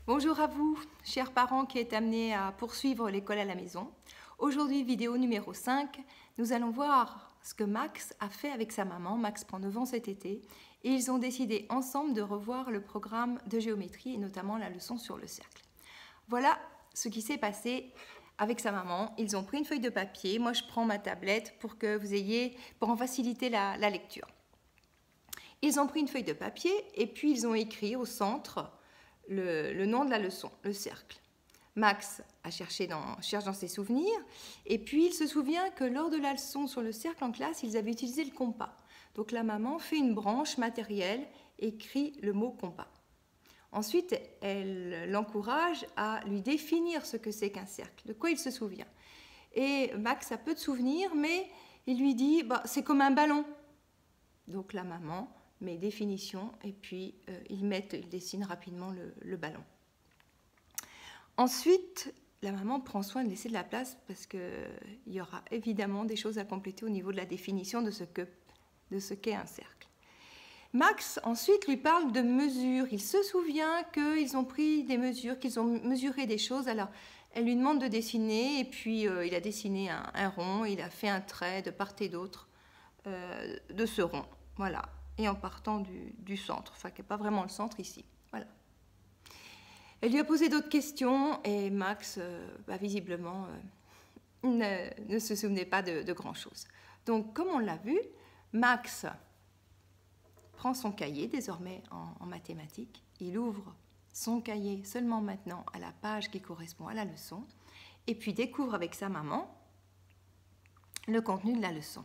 Bonjour à vous, chers parents qui êtes amenés à poursuivre l'école à la maison. Aujourd'hui, vidéo numéro 5, nous allons voir ce que Max a fait avec sa maman. Max prend 9 ans cet été et ils ont décidé ensemble de revoir le programme de géométrie et notamment la leçon sur le cercle. Voilà ce qui s'est passé avec sa maman. Ils ont pris une feuille de papier, moi je prends ma tablette pour en faciliter la lecture. Ils ont pris une feuille de papier et puis ils ont écrit au centre le nom de la leçon, le cercle. Max cherche dans ses souvenirs et puis il se souvient que lors de la leçon sur le cercle en classe, ils avaient utilisé le compas. Donc la maman fait une branche matérielle et écrit le mot compas. Ensuite, elle l'encourage à lui définir ce que c'est qu'un cercle, de quoi il se souvient. Et Max a peu de souvenirs, mais il lui dit c'est comme un ballon. Donc la maman met définition et puis il dessine rapidement le ballon. Ensuite, la maman prend soin de laisser de la place parce qu'il y aura évidemment des choses à compléter au niveau de la définition de ce qu'est un cercle. Max ensuite lui parle de mesures. Il se souvient qu'ils ont pris des mesures, qu'ils ont mesuré des choses. Alors elle lui demande de dessiner et puis il a dessiné un rond, il a fait un trait de part et d'autre de ce rond. Voilà. Et en partant du centre, enfin qui n'est pas vraiment le centre ici. Voilà. Elle lui a posé d'autres questions et Max, visiblement, ne se souvenait pas de grand-chose. Donc, comme on l'a vu, Max prend son cahier, désormais en mathématiques, il ouvre son cahier seulement maintenant à la page qui correspond à la leçon, et puis découvre avec sa maman le contenu de la leçon.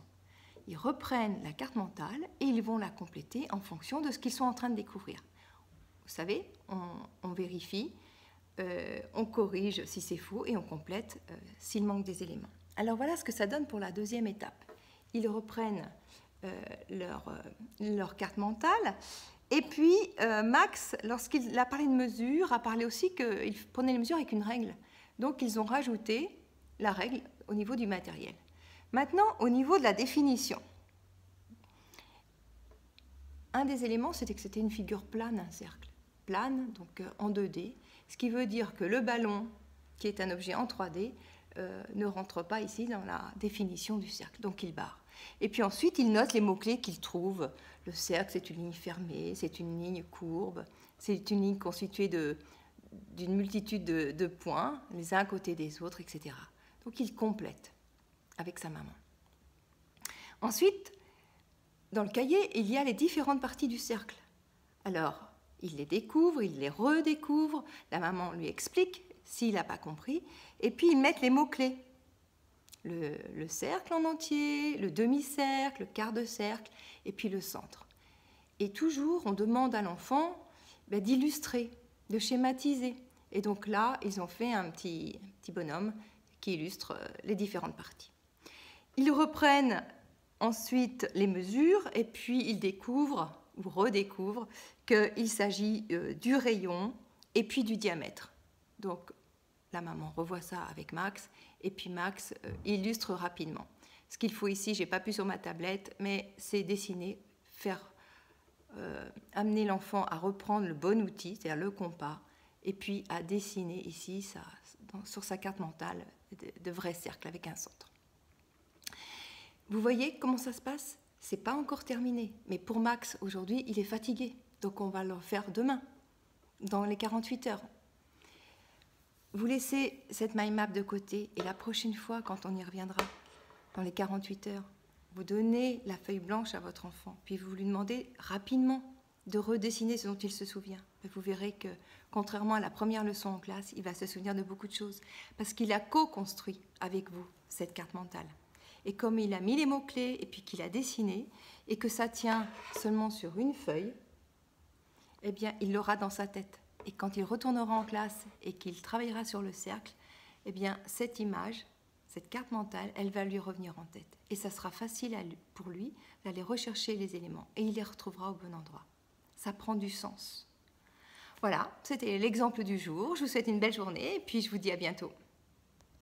Ils reprennent la carte mentale et ils vont la compléter en fonction de ce qu'ils sont en train de découvrir. Vous savez, on vérifie, on corrige si c'est faux et on complète s'il manque des éléments. Alors voilà ce que ça donne pour la deuxième étape. Ils reprennent leur carte mentale et puis Max, lorsqu'il a parlé de mesure, a parlé aussi qu'il prenait les mesures avec une règle. Donc ils ont rajouté la règle au niveau du matériel. Maintenant, au niveau de la définition, un des éléments, c'était que c'était une figure plane, un cercle. Plane, donc en 2D, ce qui veut dire que le ballon, qui est un objet en 3D, ne rentre pas ici dans la définition du cercle, donc il barre. Et puis ensuite, il note les mots-clés qu'il trouve. Le cercle, c'est une ligne fermée, c'est une ligne courbe, c'est une ligne constituée d'une multitude de points, les uns à côté des autres, etc. Donc il complète avec sa maman. Ensuite, dans le cahier, il y a les différentes parties du cercle. Alors, il les découvre, il les redécouvre, la maman lui explique s'il n'a pas compris, et puis ils mettent les mots-clés. Le cercle en entier, le demi-cercle, le quart de cercle, et puis le centre. Et toujours, on demande à l'enfant d'illustrer, de schématiser. Et donc là, ils ont fait un petit bonhomme qui illustre les différentes parties. Ils reprennent ensuite les mesures et puis ils découvrent ou redécouvrent qu'il s'agit du rayon et puis du diamètre. Donc la maman revoit ça avec Max et puis Max illustre rapidement. Ce qu'il faut ici, je n'ai pas pu sur ma tablette, mais c'est dessiner, amener l'enfant à reprendre le bon outil, c'est-à-dire le compas, et puis à dessiner ici sur sa carte mentale de vrais cercles avec un centre. Vous voyez comment ça se passe? C'est pas encore terminé. Mais pour Max, aujourd'hui, il est fatigué. Donc on va le faire demain, dans les 48 heures. Vous laissez cette mind map de côté et la prochaine fois, quand on y reviendra, dans les 48 heures, vous donnez la feuille blanche à votre enfant. Puis vous lui demandez rapidement de redessiner ce dont il se souvient. Et vous verrez que, contrairement à la première leçon en classe, il va se souvenir de beaucoup de choses. Parce qu'il a co-construit avec vous cette carte mentale. Et comme il a mis les mots-clés et puis qu'il a dessiné, et que ça tient seulement sur une feuille, eh bien, il l'aura dans sa tête. Et quand il retournera en classe et qu'il travaillera sur le cercle, eh bien, cette image, cette carte mentale, elle va lui revenir en tête. Et ça sera facile pour lui d'aller rechercher les éléments. Et il les retrouvera au bon endroit. Ça prend du sens. Voilà, c'était l'exemple du jour. Je vous souhaite une belle journée et puis je vous dis à bientôt.